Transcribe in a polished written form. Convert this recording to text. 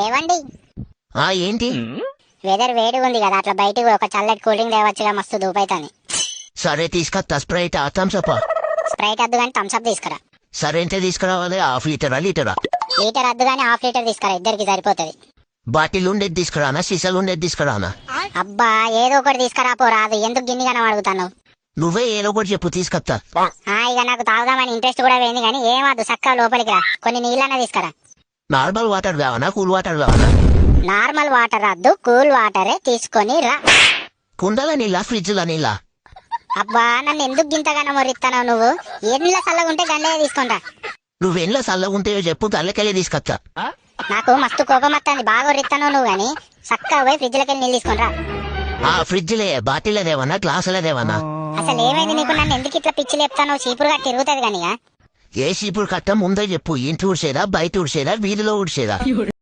ఏవండి ఏంటి? వెదర్ వేడిగా ఉంది కదా, అట్లా బయటికి పోయి ఒక చల్లటి కూల్ డ్రింక్ తేవచ్చుగా, మస్తు దూపైతాని. సరే తీసుకొస్తా. Sprite Thums up. స్ప్రైట్ వద్దు కానీ థమ్స్ అప్ తీసుకురా. సరే ఎంత తీసుకురావాలి? హాఫ్ లీటరా లీటరా? లీటర్ వద్దు కానీ హాఫ్ లీటర్ తీసుకురా, ఇద్దరికి సరిపోతుంది. బాటిల్ ఉండేది తీసుకురానా సీసాలు ఉండేది తీసుకురానా? అబ్బా ఏదో ఒకటి తీసుకురా పో, రాదు ఎందుకు గిన్ని గనం అడుగుతాను. నువ్వే ఏదో ఒకటి చెప్పు తీసుకొస్తా. ఇక నాకు తాగుదామని ఇంట్రెస్ట్ కూడా పోయింది కానీ ఏమద్దు, చక్కగా లోపలికి రా, కొన్ని నీళ్ళన్నా తీసుకురా. నార్మల్ వాటర్ కావాలా కూల్ వాటర్ కావాలా? నార్మల్ వాటర్ వద్దు, కూల్ వాటరే తీసుకొని రా. కుండల నీళ్ళ ఫ్రిడ్జ్ లో నీళ్ళ? అబ్బా నన్ను ఎందుకు గింతగానో మొరిస్తావు నువ్వు, ఎన్నిలా చల్లగా ఉంటే గండయ్య తీసుకుంటా. నువ్వెన్లో చల్లగా ఉంటే చెప్పు, తల్లకెళ్ళి తీసుకొస్తా. నాకు మస్తు కోపం వస్తుంది, బాగా ఒరిస్తాను నువ్వు గాని. చక్కగా పోయి ఫ్రిడ్జ్ లోకి నీళ్ళు తీసుకుంటా. ఫ్రిడ్జ్లే బాటిల్ దేవన్నా గ్లాసుల దేవన్నా? అసలు ఏమైంది నీకు, నన్ను ఎందుకు ఇట్లా పిచ్చి లేపుతావు? చీపురుగా తిరుగుతుంది కానీ. ఏ చీపురు కట్ట ముందే చెప్పు. ఇంటి ఊడ్చేదా బయట ఊడ్చేదా వీధిలో ఊడ్చేదా?